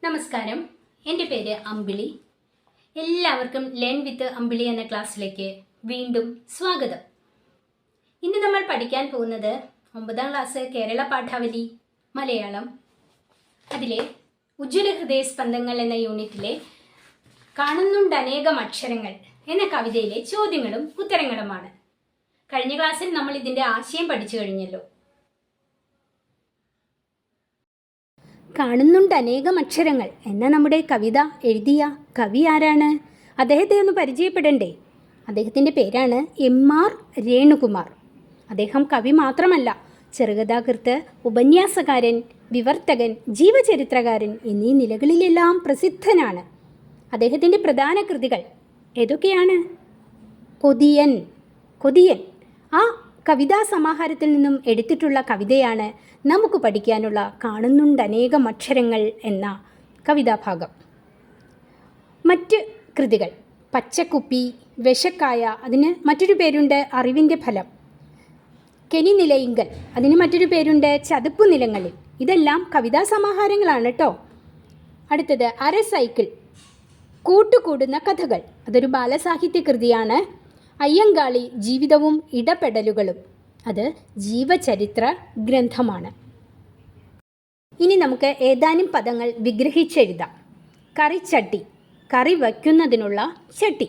നമസ്കാരം, എൻ്റെ പേര് അമ്പിളി. എല്ലാവർക്കും ലേൺ വിത്ത് അമ്പിളി എന്ന ക്ലാസ്സിലേക്ക് വീണ്ടും സ്വാഗതം. ഇന്ന് നമ്മൾ പഠിക്കാൻ പോകുന്നത് 9ാം ക്ലാസ് കേരള പാഠാവലി മലയാളം, അതിലെ ഉജ്ജ്വല ഹൃദയസ്പന്ദങ്ങൾ എന്ന യൂണിറ്റിലെ കാണുന്നുണ്ടനേകം അക്ഷരങ്ങൾ എന്ന കവിതയിലെ ചോദ്യങ്ങളും ഉത്തരങ്ങളുമാണ്. കഴിഞ്ഞ ക്ലാസ്സിൽ നമ്മൾ ഇതിൻ്റെ ആശയം പഠിച്ചു കഴിഞ്ഞല്ലോ. കാണുന്നുണ്ടനേകം അക്ഷരങ്ങൾ എന്ന നമ്മുടെ കവിത എഴുതിയ കവി ആരാണ്? അദ്ദേഹത്തെ ഒന്ന് പരിചയപ്പെടണ്ടേ? അദ്ദേഹത്തിൻ്റെ പേരാണ് എം.ആർ. രേണുകുമാർ. അദ്ദേഹം കവി മാത്രമല്ല, ചെറുകഥാകൃത്ത്, ഉപന്യാസകാരൻ, വിവർത്തകൻ, ജീവചരിത്രകാരൻ എന്നീ നിലകളിലെല്ലാം പ്രസിദ്ധനാണ്. അദ്ദേഹത്തിൻ്റെ പ്രധാന കൃതികൾ ഏതൊക്കെയാണ്? കൊതിയൻ. ആ കവിതാ സമാഹാരത്തിൽ നിന്നും എടുത്തിട്ടുള്ള കവിതയാണ് നമുക്ക് പഠിക്കാനുള്ള കാണുന്നുണ്ടനേകം അക്ഷരങ്ങൾ എന്ന കവിതാഭാഗം. മറ്റ് കൃതികൾ പച്ചക്കുപ്പി, വിഷക്കായ, അതിന് മറ്റൊരു പേരുണ്ട് അറിവിൻ്റെ ഫലം, കെനി നിലയിങ്കൽ, അതിന് മറ്റൊരു പേരുണ്ട് ചതുപ്പു നിലങ്ങളിൽ. ഇതെല്ലാം കവിതാ സമാഹാരങ്ങളാണ് കേട്ടോ. അടുത്തത് അര സൈക്കിൾ, കൂട്ടുകൂടുന്ന കഥകൾ, അതൊരു ബാലസാഹിത്യ കൃതിയാണ്. അയ്യങ്കാളി, ജീവിതവും ഇടപെടലുകളും, അത് ജീവചരിത്ര ഗ്രന്ഥമാണ്. ഇനി നമുക്ക് ഏതാനും പദങ്ങൾ വിഗ്രഹിച്ചെഴുതാം. കറിച്ചട്ടി, കറി വയ്ക്കുന്നതിനുള്ള ചട്ടി.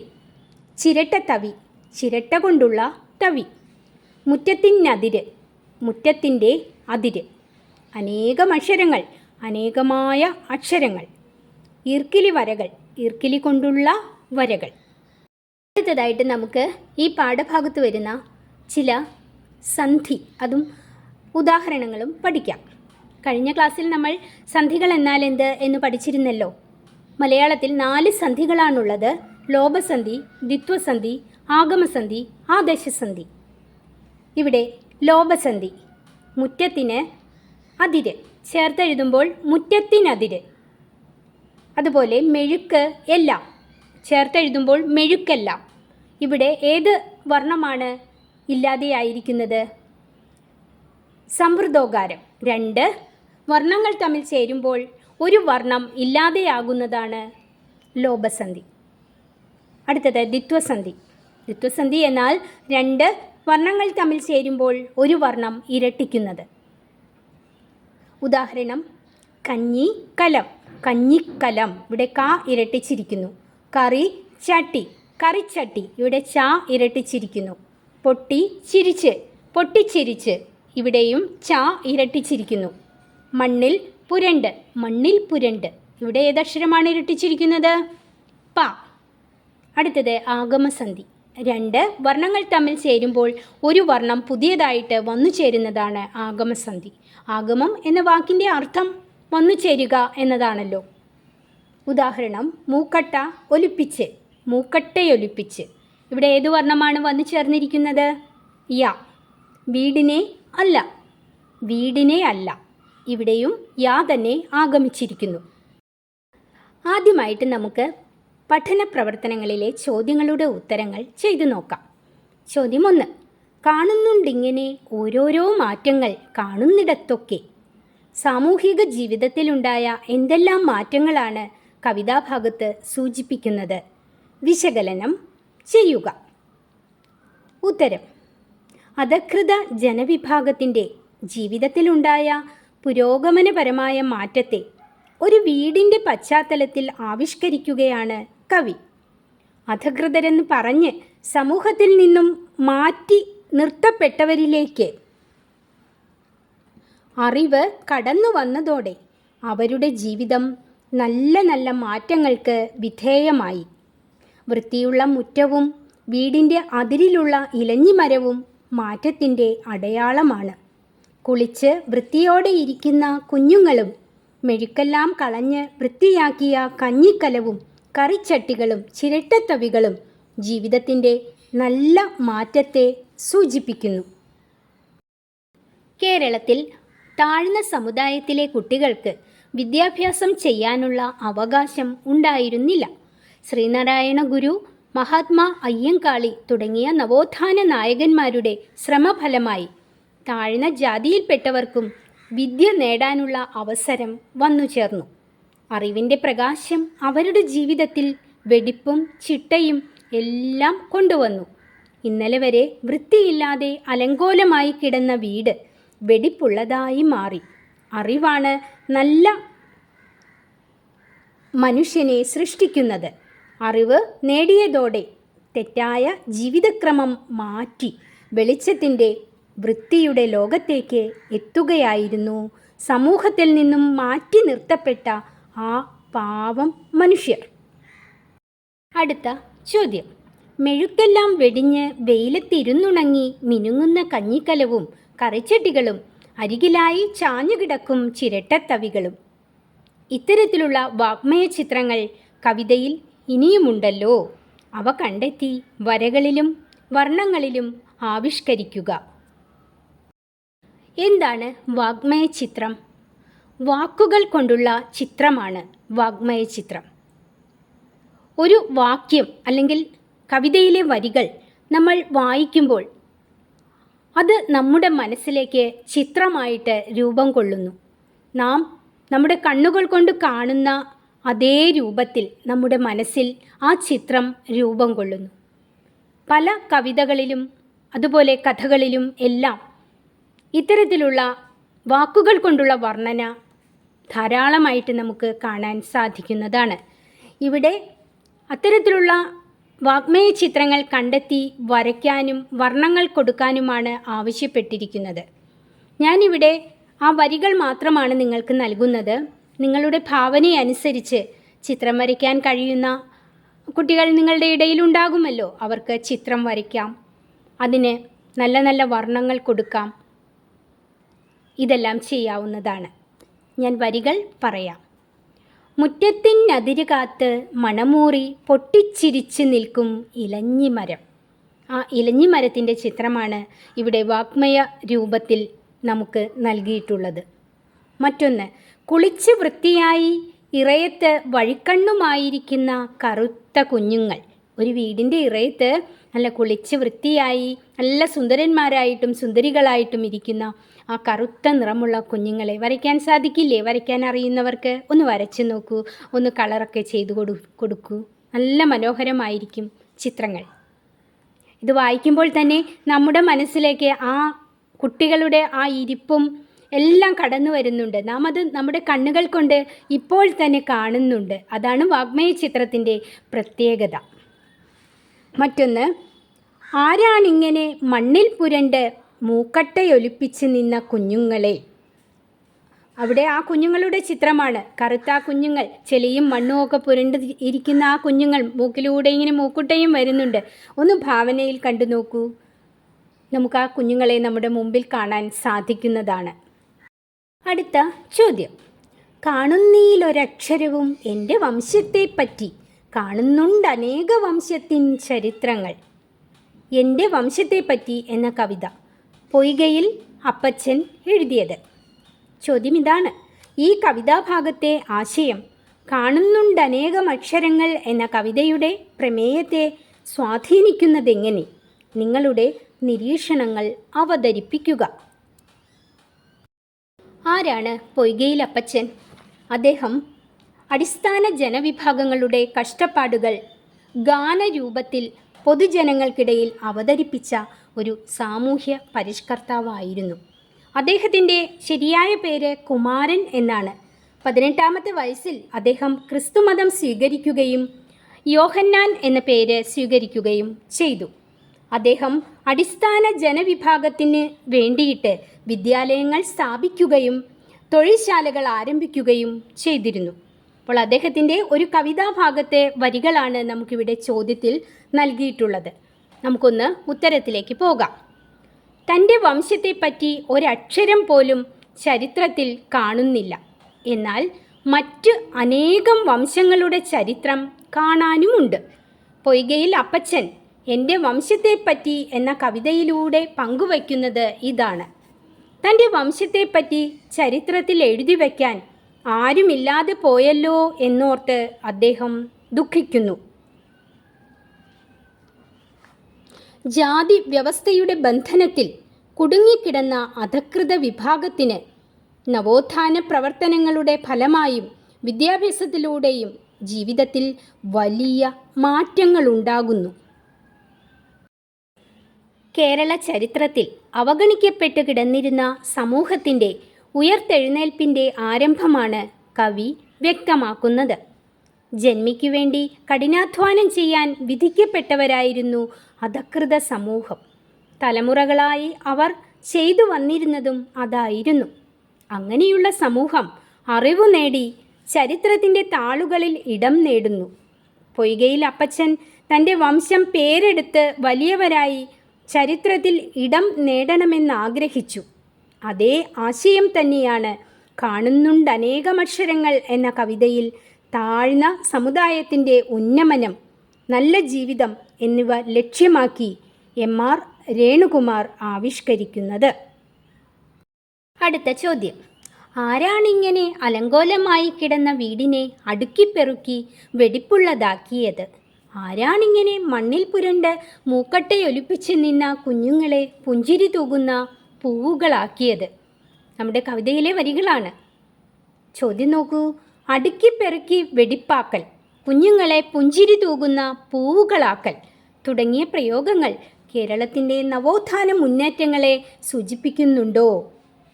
ചിരട്ടത്തവി, ചിരട്ട കൊണ്ടുള്ള തവി. മുറ്റത്തിനതിര്, മുറ്റത്തിൻ്റെ അതിര്. അനേകം അക്ഷരങ്ങൾ, അനേകമായ അക്ഷരങ്ങൾ. ഈർക്കിലി വരകൾ, ഈർക്കിലി കൊണ്ടുള്ള വരകൾ. അടുത്തതായിട്ട് നമുക്ക് ഈ പാഠഭാഗത്ത് വരുന്ന ചില സന്ധി, അതും ഉദാഹരണങ്ങളും പഠിക്കാം. കഴിഞ്ഞ ക്ലാസ്സിൽ നമ്മൾ സന്ധികൾ എന്നാൽ എന്ത് എന്ന് പഠിച്ചിരുന്നല്ലോ. മലയാളത്തിൽ 4 സന്ധികളാണുള്ളത്: ലോപസന്ധി, ദ്വിത്വസന്ധി, ആഗമസന്ധി, ആദേശസന്ധി. ഇവിടെ ലോപസന്ധി, മുറ്റത്തിന് അതിര് ചേർത്തെഴുതുമ്പോൾ മുറ്റത്തിനതിര്. അതുപോലെ മെഴുക്ക്, എല്ലാം ചേർത്തെഴുതുമ്പോൾ മെഴുക്കെല്ലാം. ഇവിടെ ഏത് വർണ്ണമാണ് ഇല്ലാതെയായിരിക്കുന്നത്? സംവൃതോകാരം. 2 വർണ്ണങ്ങൾ തമ്മിൽ ചേരുമ്പോൾ ഒരു വർണ്ണം ഇല്ലാതെയാകുന്നതാണ് ലോപസന്ധി. അടുത്തത് ദ്വിത്വസന്ധി. ദ്വിത്വസന്ധി എന്നാൽ 2 വർണ്ണങ്ങൾ തമ്മിൽ ചേരുമ്പോൾ ഒരു വർണ്ണം ഇരട്ടിക്കുന്നത്. ഉദാഹരണം കഞ്ഞി, കലം, കഞ്ഞിക്കലം, ഇവിടെ ക ഇരട്ടിച്ചിരിക്കുന്നു. കറി ചട്ടി, കറിച്ചട്ടി, ഇവിടെ ച ഇരട്ടിച്ചിരിക്കുന്നു. പൊട്ടി ചിരിച്ച്, പൊട്ടിച്ചിരിച്ച്, ഇവിടെയും ച ഇരട്ടിച്ചിരിക്കുന്നു. മണ്ണിൽ പുരണ്ട്, മണ്ണിൽ പുരണ്ട്, ഇവിടെ ഏതക്ഷരമാണ് ഇരട്ടിച്ചിരിക്കുന്നത്? പ. അടുത്തത് ആഗമസന്ധി. 2 വർണ്ണങ്ങൾ തമ്മിൽ ചേരുമ്പോൾ ഒരു വർണ്ണം പുതിയതായിട്ട് വന്നു ചേരുന്നതാണ് ആഗമസന്ധി. ആഗമം എന്ന വാക്കിൻ്റെ അർത്ഥം വന്നു ചേരുക എന്നതാണല്ലോ. ഉദാഹരണം മൂക്കട്ട ഒലിപ്പിച്ച്, മൂക്കട്ടയൊലിപ്പിച്ച്, ഇവിടെ ഏതു വർണ്ണമാണ് വന്നു ചേർന്നിരിക്കുന്നത്? യ. വീടിനെ അല്ല, വീടിനെ അല്ല, ഇവിടെയും യാ തന്നെ ആഗമിച്ചിരിക്കുന്നു. ആദ്യമായിട്ട് നമുക്ക് പഠന പ്രവർത്തനങ്ങളിലെ ചോദ്യങ്ങളുടെ ഉത്തരങ്ങൾ ചെയ്തു നോക്കാം. ചോദ്യം 1. കാണുന്നുണ്ടിങ്ങനെ ഓരോരോ മാറ്റങ്ങൾ കാണുന്നിടത്തൊക്കെ. സാമൂഹിക ജീവിതത്തിലുണ്ടായ എന്തെല്ലാം മാറ്റങ്ങളാണ് കവിതാഭാഗത്ത് സൂചിപ്പിക്കുന്നത്? വിശകലനം ചെയ്യുക. ഉത്തരം: അധകൃത ജനവിഭാഗത്തിൻ്റെ ജീവിതത്തിലുണ്ടായ പുരോഗമനപരമായ മാറ്റത്തെ ഒരു വീടിൻ്റെ പശ്ചാത്തലത്തിൽ ആവിഷ്കരിക്കുകയാണ് കവി. അധകൃതരെന്ന് പറഞ്ഞ് സമൂഹത്തിൽ നിന്നും മാറ്റി നിർത്തപ്പെട്ടവരിലേക്ക് അറിവ് കടന്നു വന്നതോടെ അവരുടെ ജീവിതം നല്ല നല്ല മാറ്റങ്ങൾക്ക് വിധേയമായി. വൃത്തിയുള്ള മുറ്റവും വീടിൻ്റെ അതിരിലുള്ള ഇലഞ്ഞിമരവും മാറ്റത്തിൻ്റെ അടയാളമാണ്. കുളിച്ച് വൃത്തിയോടെ ഇരിക്കുന്ന കുഞ്ഞുങ്ങളും മെഴുക്കെല്ലാം കളഞ്ഞ് വൃത്തിയാക്കിയ കഞ്ഞിക്കലവും കറിച്ചട്ടികളും ചിരട്ടത്തവികളും ജീവിതത്തിൻ്റെ നല്ല മാറ്റത്തെ സൂചിപ്പിക്കുന്നു. കേരളത്തിൽ താഴ്ന്ന സമുദായത്തിലെ കുട്ടികൾക്ക് വിദ്യാഭ്യാസം ചെയ്യാനുള്ള അവകാശം ഉണ്ടായിരുന്നില്ല. ശ്രീനാരായണ ഗുരു, മഹാത്മാ അയ്യങ്കാളി തുടങ്ങിയ നവോത്ഥാന നായകന്മാരുടെ ശ്രമഫലമായി താഴ്ന്ന ജാതിയിൽപ്പെട്ടവർക്കും വിദ്യ നേടാനുള്ള അവസരം വന്നു ചേർന്നു. അറിവിൻ്റെ പ്രകാശം അവരുടെ ജീവിതത്തിൽ വെടിപ്പും ചിട്ടയും എല്ലാം കൊണ്ടുവന്നു. ഇന്നലെ വരെ വൃത്തിയില്ലാതെ അലങ്കോലമായി കിടന്ന വീട് വെടിപ്പുള്ളതായി മാറി. അറിവാണ് നല്ല മനുഷ്യനെ സൃഷ്ടിക്കുന്നത്. അറിവ് നേടിയതോടെ തെറ്റായ ജീവിതക്രമം മാറ്റി വെളിച്ചത്തിൻ്റെ വൃത്തിയുടെ ലോകത്തേക്ക് എത്തുകയായിരുന്നു സമൂഹത്തിൽ നിന്നും മാറ്റി നിർത്തപ്പെട്ട ആ പാവം മനുഷ്യർ. അടുത്ത ചോദ്യം. മെഴുക്കെല്ലാം വെടിഞ്ഞ് വെയിലത്തിരുന്നുണങ്ങി മിനുങ്ങുന്ന കഞ്ഞിക്കലവും കറിച്ചട്ടികളും അരികിലായി ചാഞ്ഞുകിടക്കും ചിരട്ടത്തവികളും. ഇത്തരത്തിലുള്ള വാഗ്മയ ചിത്രങ്ങൾ കവിതയിൽ ഇനിയുമുണ്ടല്ലോ. അവ കണ്ടെത്തി വരകളിലും വർണ്ണങ്ങളിലും ആവിഷ്കരിക്കുക. എന്താണ് വാഗ്മയ ചിത്രം? വാക്കുകൾ കൊണ്ടുള്ള ചിത്രമാണ് വാഗ്മയ ചിത്രം. ഒരു വാക്യം അല്ലെങ്കിൽ കവിതയിലെ വരികൾ നമ്മൾ വായിക്കുമ്പോൾ അത് നമ്മുടെ മനസ്സിലേക്ക് ചിത്രമായിട്ട് രൂപം കൊള്ളുന്നു. നാം നമ്മുടെ കണ്ണുകൾ കൊണ്ട് കാണുന്ന അതേ രൂപത്തിൽ നമ്മുടെ മനസ്സിൽ ആ ചിത്രം രൂപം കൊള്ളുന്നു. പല കവിതകളിലും അതുപോലെ കഥകളിലും എല്ലാം ഇത്തരത്തിലുള്ള വാക്കുകൾ കൊണ്ടുള്ള വർണ്ണന ധാരാളമായിട്ട് നമുക്ക് കാണാൻ സാധിക്കുന്നതാണ്. ഇവിടെ അത്തരത്തിലുള്ള വാഗ്മയ ചിത്രങ്ങൾ കണ്ടെത്തി വരയ്ക്കാനും വർണ്ണങ്ങൾ കൊടുക്കാനുമാണ് ആവശ്യപ്പെട്ടിരിക്കുന്നത്. ഞാനിവിടെ ആ വരികൾ മാത്രമാണ് നിങ്ങൾക്ക് നൽകുന്നത്. നിങ്ങളുടെ ഭാവനയനുസരിച്ച് ചിത്രം വരയ്ക്കാൻ കഴിയുന്ന കുട്ടികൾ നിങ്ങളുടെ ഇടയിലുണ്ടാകുമല്ലോ. അവർക്ക് ചിത്രം വരയ്ക്കാം, അതിന് നല്ല നല്ല വർണ്ണങ്ങൾ കൊടുക്കാം. ഇതെല്ലാം ചെയ്യാവുന്നതാണ്. ഞാൻ വരികൾ പറയാം. മുറ്റത്തിനതിര് കാത്ത് മണമൂറി പൊട്ടിച്ചിരിച്ചു നിൽക്കും ഇലഞ്ഞിമരം. ആ ഇലഞ്ഞിമരത്തിൻ്റെ ചിത്രമാണ് ഇവിടെ വാഗ്മയ രൂപത്തിൽ നമുക്ക് നൽകിയിട്ടുള്ളത്. മറ്റൊന്ന്, കുളിച്ച് വൃത്തിയായി ഇറയത്ത് വഴിക്കണ്ണുമായിരിക്കുന്ന കറുത്ത കുഞ്ഞുങ്ങൾ. ഒരു വീടിൻ്റെ ഇറയത്ത് നല്ല കുളിച്ച് വൃത്തിയായി നല്ല സുന്ദരന്മാരായിട്ടും സുന്ദരികളായിട്ടും ഇരിക്കുന്ന ആ കറുത്ത നിറമുള്ള കുഞ്ഞുങ്ങളെ വരയ്ക്കാൻ സാധിക്കില്ലേ? വരയ്ക്കാൻ അറിയുന്നവർക്ക് ഒന്ന് വരച്ച് നോക്കൂ, ഒന്ന് കളറൊക്കെ ചെയ്ത് കൊടുക്കൂ. നല്ല മനോഹരമായിരിക്കും ചിത്രങ്ങൾ. ഇത് വായിക്കുമ്പോൾ തന്നെ നമ്മുടെ മനസ്സിലേക്ക് ആ കുട്ടികളുടെ ആ ഇരിപ്പും എല്ലാം കടന്നു വരുന്നുണ്ട്. നാം അത് നമ്മുടെ കണ്ണുകൾ കൊണ്ട് ഇപ്പോൾ തന്നെ കാണുന്നുണ്ട്. അതാണ് വാഗ്മയ ചിത്രത്തിൻ്റെ പ്രത്യേകത. മറ്റൊന്ന്, ആരാണിങ്ങനെ മണ്ണിൽ പുരണ്ട് മൂക്കട്ടയൊലിപ്പിച്ച് നിന്ന കുഞ്ഞുങ്ങളെ. അവിടെ ആ കുഞ്ഞുങ്ങളുടെ ചിത്രമാണ്. കറുത്ത കുഞ്ഞുങ്ങൾ, ചെളിയും മണ്ണും ഒക്കെ പുരണ്ട് ഇരിക്കുന്ന ആ കുഞ്ഞുങ്ങൾ, മൂക്കിലൂടെ ഇങ്ങനെ മൂക്കുട്ടയും വരുന്നുണ്ട്. ഒന്ന് ഭാവനയിൽ കണ്ടു നോക്കൂ. നമുക്ക് ആ കുഞ്ഞുങ്ങളെ നമ്മുടെ മുമ്പിൽ കാണാൻ സാധിക്കുന്നതാണ്. അടുത്ത ചോദ്യം. കാണുന്നീലൊരക്ഷരവും എൻ്റെ വംശത്തെപ്പറ്റി, കാണുന്നുണ്ട് അനേക വംശത്തിൻ ചരിത്രങ്ങൾ. എൻ്റെ വംശത്തെപ്പറ്റി എന്ന കവിത പൊയ്കയിൽ അപ്പച്ചൻ എഴുതിയത്. ചോദ്യം ഇതാണ്. ഈ കവിതാഭാഗത്തെ ആശയം കാണുന്നുണ്ട് അനേകം അക്ഷരങ്ങൾ എന്ന കവിതയുടെ പ്രമേയത്തെ സ്വാധീനിക്കുന്നതെങ്ങനെ? നിങ്ങളുടെ നിരീക്ഷണങ്ങൾ അവതരിപ്പിക്കുക. ആരാണ് പൊയ്കയിൽ അപ്പച്ചൻ? അദ്ദേഹം അടിസ്ഥാന ജനവിഭാഗങ്ങളുടെ കഷ്ടപ്പാടുകൾ ഗാനരൂപത്തിൽ പൊതുജനങ്ങൾക്കിടയിൽ അവതരിപ്പിച്ച ഒരു സാമൂഹ്യ പരിഷ്കർത്താവായിരുന്നു. അദ്ദേഹത്തിൻ്റെ ശരിയായ പേര് കുമാരൻ എന്നാണ്. 18ാമത്തെ വയസ്സിൽ അദ്ദേഹം ക്രിസ്തുമതം സ്വീകരിക്കുകയും യോഹന്നാൻ എന്ന പേര് സ്വീകരിക്കുകയും ചെയ്തു. അദ്ദേഹം അടിസ്ഥാന ജനവിഭാഗത്തിന് വേണ്ടിയിട്ട് വിദ്യാലയങ്ങൾ സ്ഥാപിക്കുകയും തൊഴിൽശാലകൾ ആരംഭിക്കുകയും ചെയ്തിരുന്നു. അപ്പോൾ അദ്ദേഹത്തിൻ്റെ ഒരു കവിതാഭാഗത്തെ വരികളാണ് നമുക്കിവിടെ ചോദ്യത്തിൽ നൽകിയിട്ടുള്ളത്. നമുക്കൊന്ന് ഉത്തരത്തിലേക്ക് പോകാം. തൻ്റെ വംശത്തെപ്പറ്റി ഒരക്ഷരം പോലും ചരിത്രത്തിൽ കാണുന്നില്ല. എന്നാൽ മറ്റ് അനേകം വംശങ്ങളുടെ ചരിത്രം കാണാനുമുണ്ട്. പൊയ്കയിൽ അപ്പച്ചൻ എൻ്റെ വംശത്തെപ്പറ്റി എന്ന കവിതയിലൂടെ പങ്കുവയ്ക്കുന്നത് ഇതാണ്. തൻ്റെ വംശത്തെപ്പറ്റി ചരിത്രത്തിൽ എഴുതി വയ്ക്കാൻ ആരുമില്ലാതെ പോയല്ലോ എന്നോർത്ത് അദ്ദേഹം ദുഃഖിക്കുന്നു. ജാതി വ്യവസ്ഥയുടെ ബന്ധനത്തിൽ കുടുങ്ങിക്കിടന്ന അധകൃത വിഭാഗത്തിന് നവോത്ഥാന പ്രവർത്തനങ്ങളുടെ ഫലമായും വിദ്യാഭ്യാസത്തിലൂടെയും ജീവിതത്തിൽ വലിയ മാറ്റങ്ങളുണ്ടാകുന്നു. കേരള ചരിത്രത്തിൽ അവഗണിക്കപ്പെട്ട് കിടന്നിരുന്ന സമൂഹത്തിൻ്റെ ഉയർത്തെഴുന്നേൽപ്പിൻ്റെ ആരംഭമാണ് കവി വ്യക്തമാക്കുന്നത്. ജന്മിക്കു വേണ്ടി കഠിനാധ്വാനം ചെയ്യാൻ വിധിക്കപ്പെട്ടവരായിരുന്നു അധകൃത സമൂഹം. തലമുറകളായി അവർ ചെയ്തു വന്നിരുന്നതും അതായിരുന്നു. അങ്ങനെയുള്ള സമൂഹം അറിവു നേടി ചരിത്രത്തിൻ്റെ താളുകളിൽ ഇടം നേടുന്നു. പൊയ്കയിൽ അപ്പച്ചൻ തൻ്റെ വംശം പേരെടുത്ത് വലിയവരായി ചരിത്രത്തിൽ ഇടം നേടണമെന്നാഗ്രഹിച്ചു. അതേ ആശയം തന്നെയാണ് കാണുന്നുണ്ടനേകമക്ഷരങ്ങൾ എന്ന കവിതയിൽ താഴ്ന്ന സമുദായത്തിൻ്റെ ഉന്നമനം, നല്ല ജീവിതം എന്നിവ ലക്ഷ്യമാക്കി MR രേണുകുമാർ ആവിഷ്കരിക്കുന്നത്. അടുത്ത ചോദ്യം: ആരാണിങ്ങനെ അലങ്കോലമായി കിടന്ന വീടിനെ അടുക്കിപ്പെറുക്കി വെടിപ്പുള്ളതാക്കിയത്? ആരാണിങ്ങനെ മണ്ണിൽ പുരണ്ട് മൂക്കട്ടയൊലിപ്പിച്ച് നിന്ന കുഞ്ഞുങ്ങളെ പുഞ്ചിരി തൂകുന്ന പൂവുകളാക്കിയത്? നമ്മുടെ കവിതയിലെ വരികളാണ്. ചോദ്യം നോക്കൂ. അടുക്കിപ്പെറുക്കി വെടിപ്പാക്കൽ, കുഞ്ഞുങ്ങളെ പുഞ്ചിരി തൂകുന്ന പൂവുകളാക്കൽ തുടങ്ങിയ പ്രയോഗങ്ങൾ കേരളത്തിൻ്റെ നവോത്ഥാന മുന്നേറ്റങ്ങളെ സൂചിപ്പിക്കുന്നുണ്ടോ?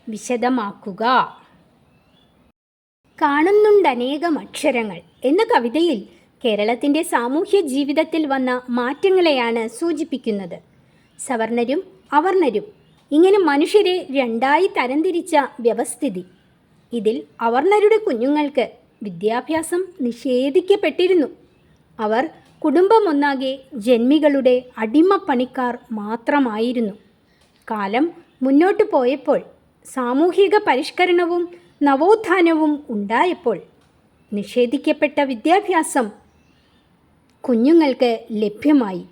വിശദമാക്കുക. കാണുന്നുണ്ടനേകം അക്ഷരങ്ങൾ എന്ന കവിതയിൽ കേരളത്തിൻ്റെ സാമൂഹ്യ ജീവിതത്തിൽ വന്ന മാറ്റങ്ങളെയാണ് സൂചിപ്പിക്കുന്നത്. സവർണരും അവർണരും ഇങ്ങനെ മനുഷ്യരെ രണ്ടായി തരംതിരിച്ച വ്യവസ്ഥിതി. ഇതിൽ അവർണരുടെ കുഞ്ഞുങ്ങൾക്ക് വിദ്യാഭ്യാസം നിഷേധിക്കപ്പെട്ടിരുന്നു. അവർ കുടുംബമൊന്നാകെ ജന്മികളുടെ അടിമപ്പണിക്കാർ മാത്രമായിരുന്നു. കാലം മുന്നോട്ട് പോയപ്പോൾ, സാമൂഹിക പരിഷ്കരണവും നവോത്ഥാനവും ഉണ്ടായപ്പോൾ നിഷേധിക്കപ്പെട്ട വിദ്യാഭ്യാസം കുഞ്ഞുങ്ങൾക്ക് ലഭ്യമായി.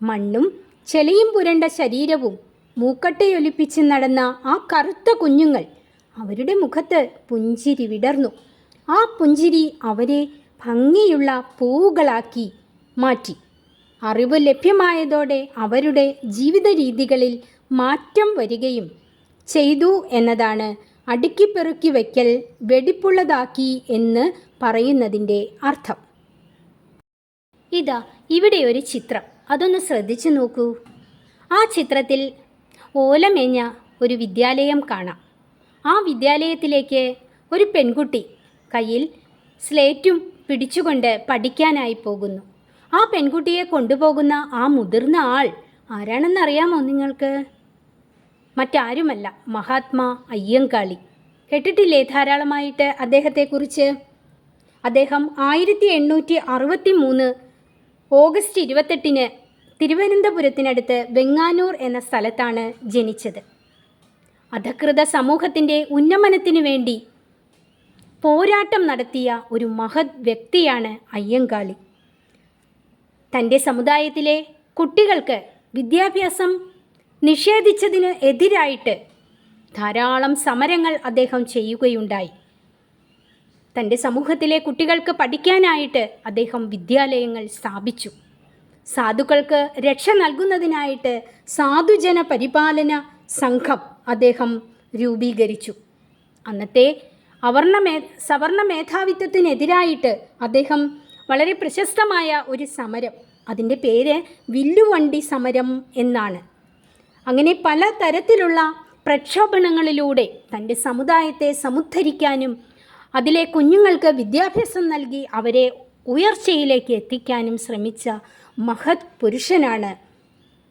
മണ്ണും ചെളിയും പുരണ്ട ശരീരവും മൂക്കട്ടയൊലിപ്പിച്ച് നടന്ന ആ കറുത്ത കുഞ്ഞുങ്ങൾ, അവരുടെ മുഖത്ത് പുഞ്ചിരി വിടർന്നു. ആ പുഞ്ചിരി അവരെ ഭംഗിയുള്ള പൂവുകളാക്കി മാറ്റി. അറിവ് ലഭ്യമായതോടെ അവരുടെ ജീവിത രീതികളിൽ മാറ്റം വരികയും ചെയ്തു എന്നതാണ് അടുക്കിപ്പെറുക്കി വയ്ക്കൽ, വെടിപ്പുള്ളതാക്കി എന്ന് പറയുന്നതിൻ്റെ അർത്ഥം. ഇതാ ഇവിടെ ഒരു ചിത്രം, അതൊന്ന് ശ്രദ്ധിച്ചു നോക്കൂ. ആ ചിത്രത്തിൽ ഓലമേഞ്ഞ ഒരു വിദ്യാലയം കാണാം. ആ വിദ്യാലയത്തിലേക്ക് ഒരു പെൺകുട്ടി കയ്യിൽ സ്ലേറ്റും പിടിച്ചുകൊണ്ട് പഠിക്കാനായി പോകുന്നു. ആ പെൺകുട്ടിയെ കൊണ്ടുപോകുന്ന ആ മുതിർന്ന ആൾ ആരാണെന്നറിയാമോ നിങ്ങൾക്ക്? മറ്റാരുമല്ല, മഹാത്മാ അയ്യങ്കാളി. കേട്ടിട്ടില്ലേ ധാരാളമായിട്ട് അദ്ദേഹത്തെക്കുറിച്ച്? അദ്ദേഹം 1863 ഓഗസ്റ്റ് 28 തിരുവനന്തപുരത്തിനടുത്ത് വെങ്ങാനൂർ എന്ന സ്ഥലത്താണ് ജനിച്ചത്. അധകൃത സമൂഹത്തിൻ്റെ ഉന്നമനത്തിനു വേണ്ടി പോരാട്ടം നടത്തിയ ഒരു മഹത് വ്യക്തിയാണ് അയ്യങ്കാളി. തൻ്റെ സമുദായത്തിലെ കുട്ടികൾക്ക് വിദ്യാഭ്യാസം നിഷേധിച്ചതിന് എതിരായിട്ട് ധാരാളം സമരങ്ങൾ അദ്ദേഹം ചെയ്യുകയുണ്ടായി. തൻ്റെ സമൂഹത്തിലെ കുട്ടികൾക്ക് പഠിക്കാനായിട്ട് അദ്ദേഹം വിദ്യാലയങ്ങൾ സ്ഥാപിച്ചു. സാധുക്കൾക്ക് രക്ഷ നൽകുന്നതിനായിട്ട് സാധുജന പരിപാലന സംഘം അദ്ദേഹം രൂപീകരിച്ചു. അന്നത്തെ സവർണ മേധാവിത്വത്തിനെതിരായിട്ട് അദ്ദേഹം വളരെ പ്രശസ്തമായ ഒരു സമരം, അതിൻ്റെ പേര് വില്ലുവണ്ടി സമരം എന്നാണ്. അങ്ങനെ പല തരത്തിലുള്ള പ്രക്ഷോഭണങ്ങളിലൂടെ തൻ്റെ സമുദായത്തെ സമുദ്ധരിക്കാനും അതിലെ കുഞ്ഞുങ്ങൾക്ക് വിദ്യാഭ്യാസം നൽകി അവരെ ഉയർച്ചയിലേക്ക് എത്തിക്കാനും ശ്രമിച്ച മഹത് പുരുഷനാണ്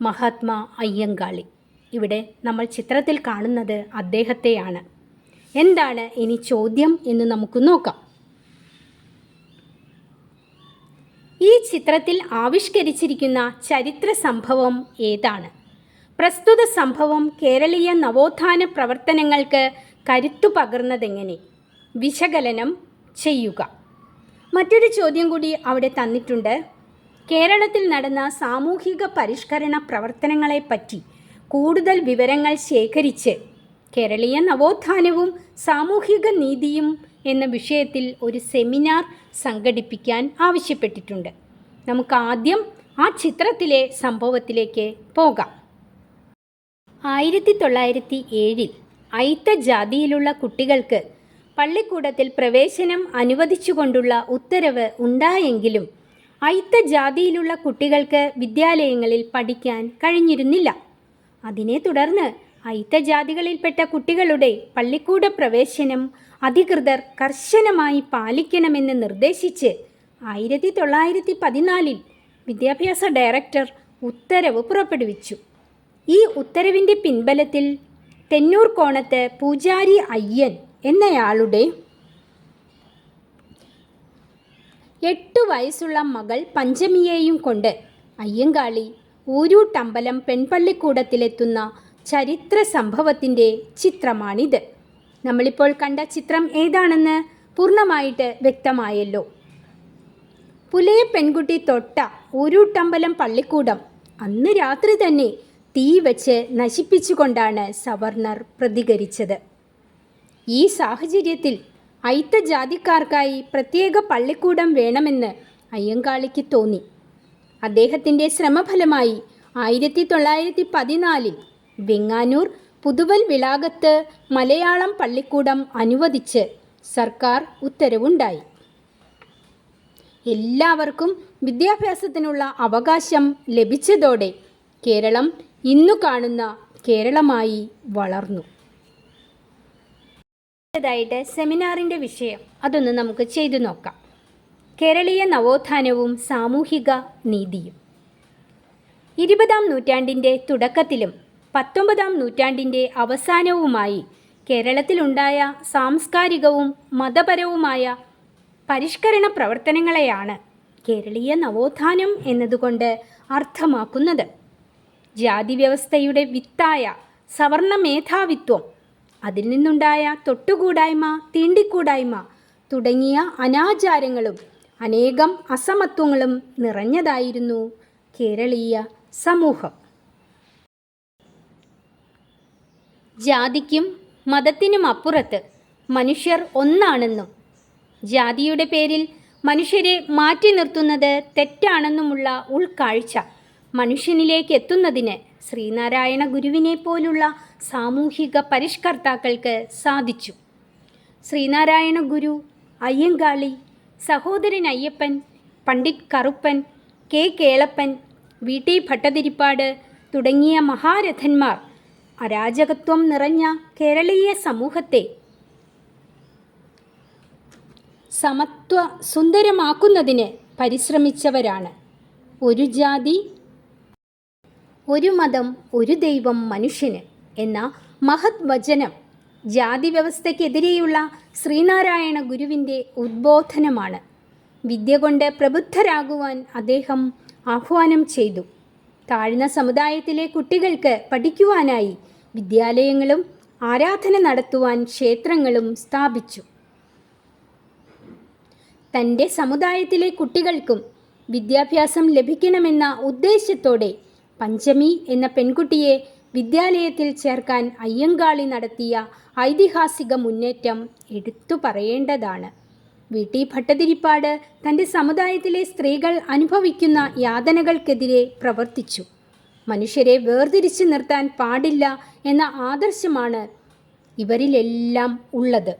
മഹാത്മാ അയ്യങ്കാളി. ഇവിടെ നമ്മൾ ചിത്രത്തിൽ കാണുന്നത് അദ്ദേഹത്തെയാണ്. എന്താണ് ഇനി ചോദ്യം എന്ന് നമുക്ക് നോക്കാം. ഈ ചിത്രത്തിൽ ആവിഷ്കരിച്ചിരിക്കുന്ന ചരിത്ര സംഭവം ഏതാണ്? പ്രസ്തുത സംഭവം കേരളീയ നവോത്ഥാന പ്രവർത്തനങ്ങൾക്ക് കരുത്തു പകർന്നതെങ്ങനെ? വിശകലനം ചെയ്യുക. മറ്റൊരു ചോദ്യം കൂടി അവിടെ തന്നിട്ടുണ്ട്. കേരളത്തിൽ നടന്ന സാമൂഹിക പരിഷ്കരണ പ്രവർത്തനങ്ങളെപ്പറ്റി കൂടുതൽ വിവരങ്ങൾ ശേഖരിച്ച് കേരളീയ നവോത്ഥാനവും സാമൂഹിക നീതിയും എന്ന വിഷയത്തിൽ ഒരു സെമിനാർ സംഘടിപ്പിക്കാൻ ആവശ്യപ്പെട്ടിട്ടുണ്ട്. നമുക്ക് ആദ്യം ആ ചിത്രത്തിലെ സംഭവത്തിലേക്ക് പോകാം. 1907 അയിത്ത ജാതിയിലുള്ള കുട്ടികൾക്ക് പള്ളിക്കൂടത്തിൽ പ്രവേശനം അനുവദിച്ചുകൊണ്ടുള്ള ഉത്തരവ് ഉണ്ടായെങ്കിലും അയിത്ത ജാതിയിലുള്ള കുട്ടികൾക്ക് വിദ്യാലയങ്ങളിൽ പഠിക്കാൻ കഴിഞ്ഞിരുന്നില്ല. അതിനെ തുടർന്ന് അയിത്ത ജാതികളിൽപ്പെട്ട കുട്ടികളുടെ പള്ളിക്കൂട പ്രവേശനം അധികൃതർ കർശനമായി പാലിക്കണമെന്ന് നിർദ്ദേശിച്ച് 1914 വിദ്യാഭ്യാസ ഡയറക്ടർ ഉത്തരവ് പുറപ്പെടുവിച്ചു. ഈ ഉത്തരവിൻ്റെ പിൻബലത്തിൽ തെന്നൂർ കോണത്ത് പൂജാരി അയ്യൻ എന്നയാളുടെ 8 വയസ്സുള്ള മകൾ പഞ്ചമിയെയും കൊണ്ട് അയ്യങ്കാളി ഊരൂട്ടമ്പലം പെൺപള്ളിക്കൂടത്തിലെത്തുന്ന ചരിത്ര സംഭവത്തിൻ്റെ ചിത്രമാണിത്. നമ്മളിപ്പോൾ കണ്ട ചിത്രം ഏതാണെന്ന് പൂർണ്ണമായിട്ട് വ്യക്തമായല്ലോ. പുലയ പെൺകുട്ടി തൊട്ട ഊരൂട്ടമ്പലം പള്ളിക്കൂടം അന്ന് രാത്രി തന്നെ തീ വച്ച് നശിപ്പിച്ചുകൊണ്ടാണ് സവർണർ പ്രതികരിച്ചത്. ഈ സാഹചര്യത്തിൽ അയിത്ത ജാതിക്കാർക്കായി പ്രത്യേക പള്ളിക്കൂടം വേണമെന്ന് അയ്യങ്കാളിക്ക് തോന്നി. അദ്ദേഹത്തിൻ്റെ ശ്രമഫലമായി 1914 വെങ്ങാനൂർ പുതുവൽ വിളാകത്ത് മലയാളം പള്ളിക്കൂടം അനുവദിച്ച് സർക്കാർ ഉത്തരവുണ്ടായി. എല്ലാവർക്കും വിദ്യാഭ്യാസത്തിനുള്ള അവകാശം ലഭിച്ചതോടെ കേരളം ഇന്നു കാണുന്ന കേരളമായി വളർന്നു. ായിട്ട് സെമിനാറിൻ്റെ വിഷയം അതൊന്ന് നമുക്ക് ചെയ്തു നോക്കാം. കേരളീയ നവോത്ഥാനവും സാമൂഹിക നീതിയും. 20-ാം നൂറ്റാണ്ടിൻ്റെ തുടക്കത്തിലും 19-ാം നൂറ്റാണ്ടിൻ്റെ അവസാനവുമായി കേരളത്തിലുണ്ടായ സാംസ്കാരികവും മതപരവുമായ പരിഷ്കരണ പ്രവർത്തനങ്ങളെയാണ് കേരളീയ നവോത്ഥാനം എന്നതുകൊണ്ട് അർത്ഥമാക്കുന്നത്. ജാതി വ്യവസ്ഥയുടെ വിത്തായ സവർണ മേധാവിത്വം, അതിൽ നിന്നുണ്ടായ തൊട്ടുകൂടായ്മ, തീണ്ടിക്കൂടായ്മ തുടങ്ങിയ അനാചാരങ്ങളും അനേകം അസമത്വങ്ങളും നിറഞ്ഞതായിരുന്നു കേരളീയ സമൂഹം. ജാതിക്കും മതത്തിനും അപ്പുറത്ത് മനുഷ്യർ ഒന്നാണെന്നും ജാതിയുടെ പേരിൽ മനുഷ്യരെ മാറ്റി നിർത്തുന്നത് തെറ്റാണെന്നുമുള്ള ഉൾക്കാഴ്ച മനുഷ്യനിലേക്ക് എത്തുന്നതിന് ശ്രീനാരായണ ഗുരുവിനെ പോലുള്ള സാമൂഹിക പരിഷ്കർത്താക്കൾക്ക് സാധിച്ചു. ശ്രീനാരായണ ഗുരു, അയ്യങ്കാളി, സഹോദരൻ അയ്യപ്പൻ, പണ്ഡിറ്റ് കറുപ്പൻ, കെ കേളപ്പൻ, വി ടി ഭട്ടതിരിപ്പാട് തുടങ്ങിയ മഹാരഥന്മാർ അരാജകത്വം നിറഞ്ഞ കേരളീയ സമൂഹത്തെ സമത്വ സുന്ദരമാക്കുന്നതിന് പരിശ്രമിച്ചവരാണ്. ഒരു ജാതി, ഒരു മതം, ഒരു ദൈവം മനുഷ്യന് എന്ന മഹത് വചനം ജാതി വ്യവസ്ഥയ്ക്കെതിരെയുള്ള ശ്രീനാരായണ ഗുരുവിൻ്റെ ഉദ്ബോധനമാണ്. വിദ്യ കൊണ്ട് പ്രബുദ്ധരാകുവാൻ അദ്ദേഹം ആഹ്വാനം ചെയ്തു. താഴ്ന്ന സമുദായത്തിലെ കുട്ടികൾക്ക് പഠിക്കുവാനായി വിദ്യാലയങ്ങളും ആരാധന നടത്തുവാൻ ക്ഷേത്രങ്ങളും സ്ഥാപിച്ചു. തൻ്റെ സമുദായത്തിലെ കുട്ടികൾക്കും വിദ്യാഭ്യാസം ലഭിക്കണമെന്ന ഉദ്ദേശത്തോടെ പഞ്ചമി എന്ന പെൺകുട്ടിയെ വിദ്യാലയത്തിൽ ചേർക്കാൻ അയ്യങ്കാളി നടത്തിയ ഐതിഹാസിക മുന്നേറ്റം എടുത്തു പറയേണ്ടതാണ്. വി ടി ഭട്ടതിരിപ്പാട് തൻ്റെ സമുദായത്തിലെ സ്ത്രീകൾ അനുഭവിക്കുന്ന യാതനകൾക്കെതിരെ പ്രവർത്തിച്ചു. മനുഷ്യരെ വേർതിരിച്ചു നിർത്താൻ പാടില്ല എന്ന ആദർശമാണ് ഇവരിലെല്ലാം ഉള്ളത്.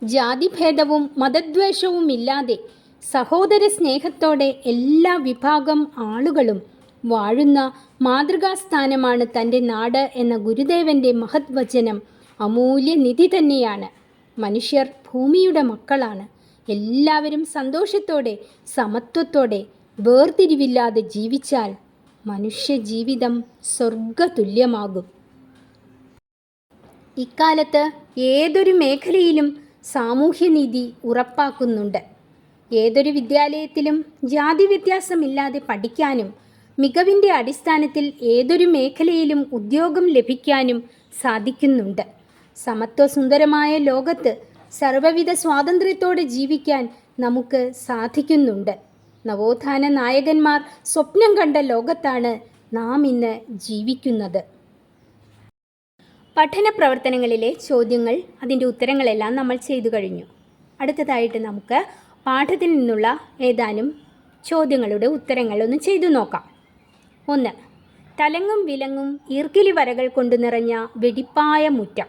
ജാതിഭേദവും മതദ്വേഷവുമില്ലാതെ സഹോദര സ്നേഹത്തോടെ എല്ലാ വിഭാഗം ആളുകളും വാഴുന്ന മാതൃകാസ്ഥാനമാണ് തൻ്റെ നാട് എന്ന ഗുരുദേവൻ്റെ മഹത് വചനം അമൂല്യ നിധി തന്നെയാണ്. മനുഷ്യർ ഭൂമിയുടെ മക്കളാണ്. എല്ലാവരും സന്തോഷത്തോടെ സമത്വത്തോടെ വേർതിരിവില്ലാതെ ജീവിച്ചാൽ മനുഷ്യ ജീവിതം സ്വർഗതുല്യമാകും. ഇക്കാലത്ത് ഏതൊരു മേഖലയിലും സാമൂഹ്യനീതി ഉറപ്പാക്കുന്നുണ്ട്. ഏതൊരു വിദ്യാലയത്തിലും ജാതി വ്യത്യാസമില്ലാതെ പഠിക്കാനും മികവിൻ്റെ അടിസ്ഥാനത്തിൽ ഏതൊരു മേഖലയിലും ഉദ്യോഗം ലഭിക്കാനും സാധിക്കുന്നുണ്ട്. സമത്വസുന്ദരമായ ലോകത്ത് സർവ്വവിധ സ്വാതന്ത്ര്യത്തോടെ ജീവിക്കാൻ നമുക്ക് സാധിക്കുന്നുണ്ട്. നവോത്ഥാന നായകന്മാർ സ്വപ്നം കണ്ട ലോകത്താണ് നാം ഇന്ന് ജീവിക്കുന്നത്. പഠന പ്രവർത്തനങ്ങളിലെ ചോദ്യങ്ങൾ, അതിൻ്റെ ഉത്തരങ്ങളെല്ലാം നമ്മൾ ചെയ്തു കഴിഞ്ഞു. അടുത്തതായിട്ട് നമുക്ക് പാഠത്തിൽ നിന്നുള്ള ഏതാനും ചോദ്യങ്ങളുടെ ഉത്തരങ്ങളൊന്ന് ചെയ്തു നോക്കാം. 1. തലങ്ങും വിലങ്ങും ഈർക്കിലി വരകൾ കൊണ്ടു നിറഞ്ഞ വെടിപ്പായ മുറ്റം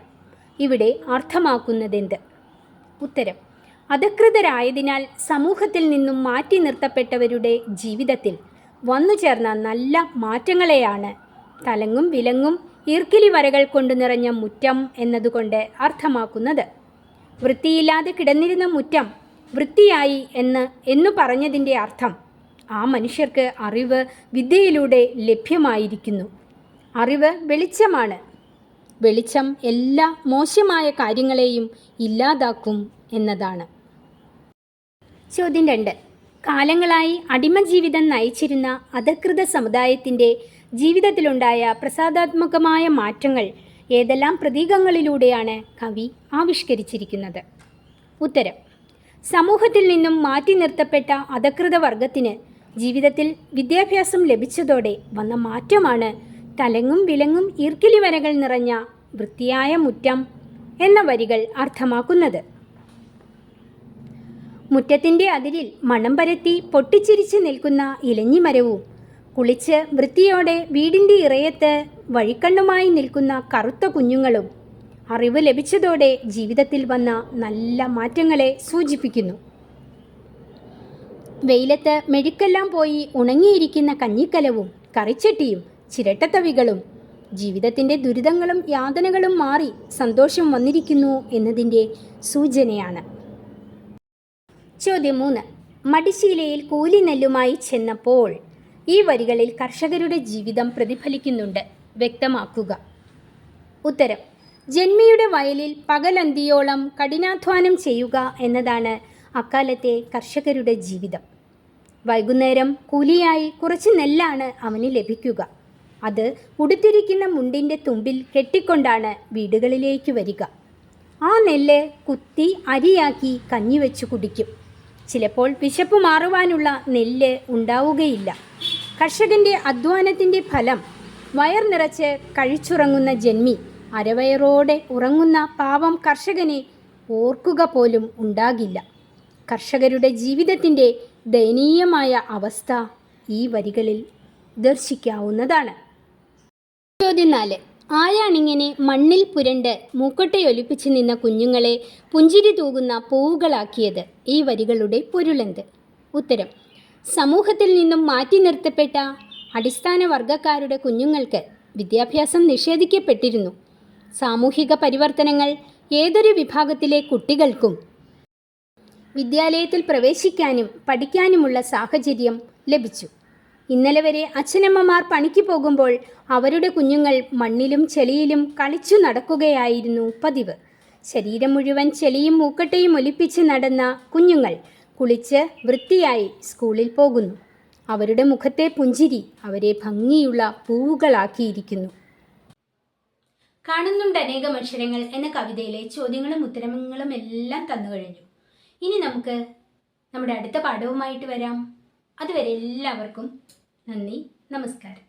ഇവിടെ അർത്ഥമാക്കുന്നതെന്ത്? ഉത്തരം: അധകൃതരായതിനാൽ സമൂഹത്തിൽ നിന്നും മാറ്റി നിർത്തപ്പെട്ടവരുടെ ജീവിതത്തിൽ വന്നു ചേർന്ന നല്ല മാറ്റങ്ങളെയാണ് തലങ്ങും വിലങ്ങും ഈർക്കിലി വരകൾ കൊണ്ടു നിറഞ്ഞ മുറ്റം എന്നതുകൊണ്ട് അർത്ഥമാക്കുന്നത്. വൃത്തിയില്ലാതെ കിടന്നിരുന്ന മുറ്റം വൃത്തിയായി എന്നു പറഞ്ഞതിൻ്റെ അർത്ഥം ആ മനുഷ്യർക്ക് അറിവ് വിദ്യയിലൂടെ ലഭ്യമായിരിക്കുന്നു. അറിവ് വെളിച്ചമാണ്. വെളിച്ചം എല്ലാ മോശമായ കാര്യങ്ങളെയും ഇല്ലാതാക്കും എന്നതാണ്. ചോദ്യം 2. കാലങ്ങളായി അടിമജീവിതം നയിച്ചിരുന്ന അധകൃത സമുദായത്തിൻ്റെ ജീവിതത്തിലുണ്ടായ പ്രസാദാത്മകമായ മാറ്റങ്ങൾ ഏതെല്ലാം പ്രതീകങ്ങളിലൂടെയാണ് കവി ആവിഷ്കരിച്ചിരിക്കുന്നത്? ഉത്തരം: സമൂഹത്തിൽ നിന്നും മാറ്റി നിർത്തപ്പെട്ട അധകൃത വർഗത്തിന് ജീവിതത്തിൽ വിദ്യാഭ്യാസം ലഭിച്ചതോടെ വന്ന മാറ്റമാണ് തലങ്ങും വിലങ്ങും ഈർക്കിലി വരകൾ നിറഞ്ഞ വൃത്തിയായ മുറ്റം എന്ന വരികൾ അർത്ഥമാക്കുന്നത്. മുറ്റത്തിൻ്റെ അതിരിൽ മണം പരത്തി പൊട്ടിച്ചിരിച്ച് നിൽക്കുന്ന ഇലഞ്ഞിമരവും കുളിച്ച് വൃത്തിയോടെ വീടിൻ്റെ ഇറയത്ത് വഴിക്കണ്ണുമായി നിൽക്കുന്ന കറുത്ത കുഞ്ഞുങ്ങളും അറിവ് ലഭിച്ചതോടെ ജീവിതത്തിൽ വന്ന നല്ല മാറ്റങ്ങളെ സൂചിപ്പിക്കുന്നു. വെയിലത്ത് മെഴുക്കെല്ലാം പോയി ഉണങ്ങിയിരിക്കുന്ന കഞ്ഞിക്കലവും കറിച്ചട്ടിയും ചിരട്ടത്തവികളും ജീവിതത്തിൻ്റെ ദുരിതങ്ങളും യാതനകളും മാറി സന്തോഷം വന്നിരിക്കുന്നു എന്നതിൻ്റെ സൂചനയാണ്. ചോദ്യം 3. മടിശീലയിൽ കൂലി നെല്ലുമായി ചെന്നപ്പോൾ ഈ വരികളിൽ കർഷകരുടെ ജീവിതം പ്രതിഫലിക്കുന്നുണ്ട്. വ്യക്തമാക്കുക. ഉത്തരം: ജന്മിയുടെ വയലിൽ പകലന്തിയോളം കഠിനാധ്വാനം ചെയ്യുക എന്നതാണ് അക്കാലത്തെ കർഷകരുടെ ജീവിതം. വൈകുന്നേരം കൂലിയായി കുറച്ച് നെല്ലാണ് അവന് ലഭിക്കുക. അത് ഉടുത്തിരിക്കുന്ന മുണ്ടിൻ്റെ തുമ്പിൽ കെട്ടിക്കൊണ്ടാണ് വീടുകളിലേക്ക് വരിക. ആ നെല്ല് കുത്തി അരിയാക്കി കഞ്ഞി വെച്ച് കുടിക്കും. ചിലപ്പോൾ വിശപ്പ് മാറുവാനുള്ള നെല്ല് ഉണ്ടാവുകയില്ല. കർഷകൻ്റെ അധ്വാനത്തിൻ്റെ ഫലം വയർ നിറച്ച് കഴിച്ചുറങ്ങുന്ന ജന്മി അരവയറോടെ ഉറങ്ങുന്ന പാവം കർഷകനെ ഓർക്കുക പോലും ഉണ്ടാകില്ല. കർഷകരുടെ ജീവിതത്തിൻ്റെ ദയനീയമായ അവസ്ഥ ഈ വരികളിൽ ദർശിക്കാവുന്നതാണ്. ചോദ്യം 4. ആരാണിങ്ങനെ മണ്ണിൽ പുരണ്ട് മൂക്കൊട്ടയൊലിപ്പിച്ച് നിന്ന കുഞ്ഞുങ്ങളെ പുഞ്ചിരി തൂകുന്ന പൂവുകളാക്കിയത്? ഈ വരികളുടെ പൊരുളെന്ത്? ഉത്തരം: സമൂഹത്തിൽ നിന്നും മാറ്റി നിർത്തപ്പെട്ട അടിസ്ഥാന വർഗക്കാരുടെ കുഞ്ഞുങ്ങൾക്ക് വിദ്യാഭ്യാസം നിഷേധിക്കപ്പെട്ടിരുന്നു. സാമൂഹിക പരിവർത്തനങ്ങൾ ഏതൊരു വിഭാഗത്തിലെ കുട്ടികൾക്കും വിദ്യാലയത്തിൽ പ്രവേശിക്കാനും പഠിക്കാനുമുള്ള സാഹചര്യം ലഭിച്ചു. ഇന്നലെ വരെ അച്ഛനമ്മമാർ പണിക്ക് പോകുമ്പോൾ അവരുടെ കുഞ്ഞുങ്ങൾ മണ്ണിലും ചെളിയിലും കളിച്ചു നടക്കുകയായിരുന്നു പതിവ്. ശരീരം മുഴുവൻ ചെളിയും മൂക്കട്ടയും ഒലിപ്പിച്ച് നടന്ന കുഞ്ഞുങ്ങൾ കുളിച്ച് വൃത്തിയായി സ്കൂളിൽ പോകുന്നു. അവരുടെ മുഖത്തെ പുഞ്ചിരി അവരെ ഭംഗിയുള്ള പൂവുകളാക്കിയിരിക്കുന്നു. കാണുന്നുണ്ട് അനേകം അക്ഷരങ്ങൾ എന്ന കവിതയിലെ ചോദ്യങ്ങളും ഉത്തരങ്ങളും എല്ലാം തന്നു കഴിഞ്ഞു. ഇനി നമുക്ക് നമ്മുടെ അടുത്ത പാഠവുമായിട്ട് വരാം. അതുവരെ എല്ലാവർക്കും നന്ദി, നമസ്കാരം.